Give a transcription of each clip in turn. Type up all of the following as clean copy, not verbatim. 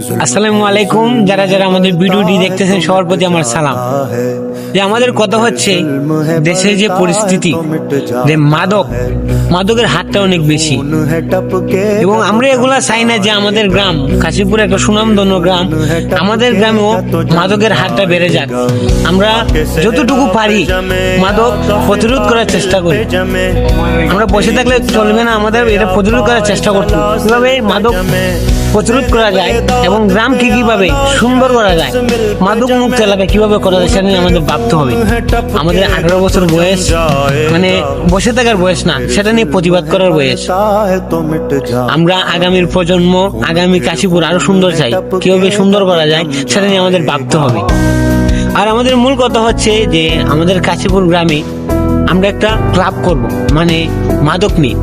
আসসালামু আলাইকুম। যারা যারা আমাদের ভিডিওটি দেখতেছেন সবার প্রতি আমার সালাম। যে আমাদের কথা হচ্ছে দেশের যে পরিস্থিতি, যে মাদকের হাতটা অনেক বেশি, এবং আমরা এগুলা চাই না যে আমাদের গ্রাম কাশীপুর একটা সুনামধন্য গ্রাম, আমাদের গ্রামেও মাদকের হাতটা বেড়ে যাক। আমরা যতটুকু পারি মাদক প্রতিরোধ করার চেষ্টা করি। আমরা বসে থাকলে চলবে না, আমাদের এটা প্রতিরোধ করার চেষ্টা করতে হবে। কিভাবে মাদক প্রতিরোধ করা যায় এবং গ্রামকে কিভাবে সুন্দর করা যায়, মাদক মুক্ত এলাকা কিভাবে করা যায়, সেটা নিয়ে আমাদের ভাবতে হবে। আমাদের 18 বছর বয়স মানে বসে থাকার বয়স না, সেটা নিয়ে প্রতিবাদ করার বয়স। আমরা আগামীর প্রজন্ম, আগামী কাশীপুর আরো সুন্দর চাই, কিভাবে সুন্দর করা যায় সেটা নিয়ে আমাদের ভাবতে হবে। আর আমাদের মূল কথা হচ্ছে যে আমাদের কাশীপুর গ্রামে আমরা একটা ক্লাব করব, মানে মাদক নিয়ে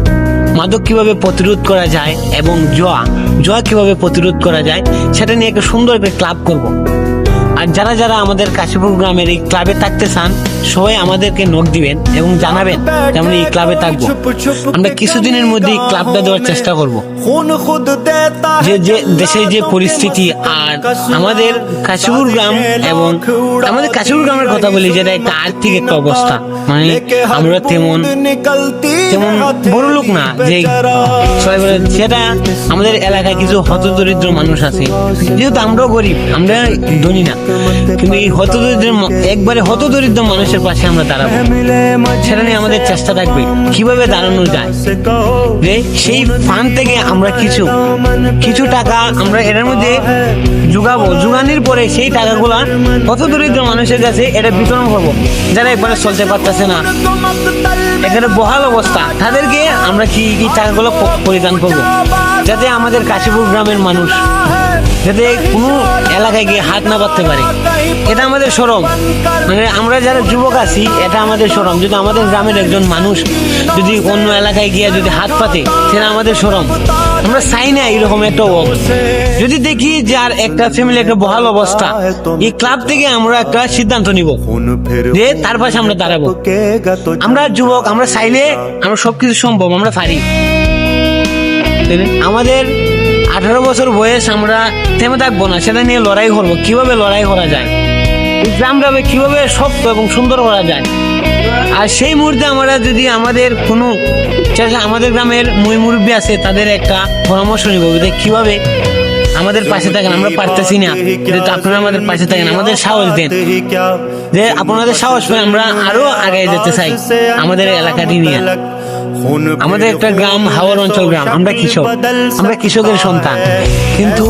মাদক কিভাবে প্রতিরোধ করা যায় এবং জুয়া কিভাবে প্রতিরোধ করা যায় সেটা নিয়ে একটা সুন্দর একটা ক্লাব করব। আর যারা যারা আমাদের কাশীপুর গ্রামের এই ক্লাবে থাকতে চান সবাই আমাদেরকে নক দিবেন এবং জানাবেন যে আমরা এই ক্লাবে থাকবো। আমরা কিছুদিনের মধ্যে এই ক্লাবটা দেওয়ার চেষ্টা করব। যে যে দেশের যে পরিস্থিতি আর আমাদের কাশীপুর গ্রাম এবং আমাদের কাশীপুর গ্রামের কথা বলি, যেটা একটা আর্থিক একটা অবস্থা, মানে আমরা তেমন বড় লোক না যে সবাই বলে, সেটা আমাদের এলাকায় কিছু হতদরিদ্র মানুষ আছে। যেহেতু আমরাও গরিব, আমরা ধনী না, কিন্তু এই একবারে হতদরিদ্র মানুষের পাশে আমরা দাঁড়াবো। সেটা নিয়ে আমাদের চেষ্টা থাকবে কিভাবে দাঁড়ানো যায়, যে সেই ফান্ড থেকে আমরা কিছু টাকা আমরা এটার মধ্যে জোগানোর পরে সেই টাকাগুলা হতদরিদ্র মানুষের কাছে এটা বিতরণ করবো। যারা একবারে চলতে পারতেছে না, এখানে বহাল অবস্থা, তাদেরকে আমরা এই টাকাগুলো পরিদান করবো, যাতে আমাদের কাশীপুর গ্রামের মানুষ যাতে কোনো এলাকায় গিয়ে হাত না পাততে পারে। এটা আমাদের শরম, মানে আমরা যারা যুবক আছি এটা আমাদের শরম। যদি আমাদের গ্রামের একজন মানুষ যদি অন্য এলাকায় গিয়ে যদি হাত পাতে, সেটা আমাদের শরম। আমরা চাই না এরকম একটা যদি দেখি যে আর একটা ফ্যামিলি একটা বহাল অবস্থা, এই ক্লাব থেকে আমরা একটা সিদ্ধান্ত নিব যে তার পাশে আমরা দাঁড়াবো। আমরা যুবক, আমরা চাইলে আমরা সবকিছু সম্ভব, আমরা পারি। আমাদের 18 বছর বয়স, আমরা থেমে থাকবো না, সেটা নিয়ে লড়াই করবো। কিভাবে লড়াই করা যায়, গ্রামটাকে কিভাবে শক্ত এবং সুন্দর করা যায়। আর সেই মুহূর্তে আমরা যদি আমাদের গ্রামের মুরব্বী আছে, তাদের একটা পরামর্শ নিব যে কিভাবে আমাদের পাশে থাকেন। আমরা পারতেছি না, কিন্তু আপনারা আমাদের পাশে থাকেন, আমাদের সাহস দেন, যে আপনাদের সাহস পেয়ে আমরা আরো আগে যেতে চাই আমাদের এলাকাটি নিয়ে। আমাদের একটা গ্রাম হাওর অঞ্চল গ্রাম, আমরা কৃষকের সন্তান, কিন্তু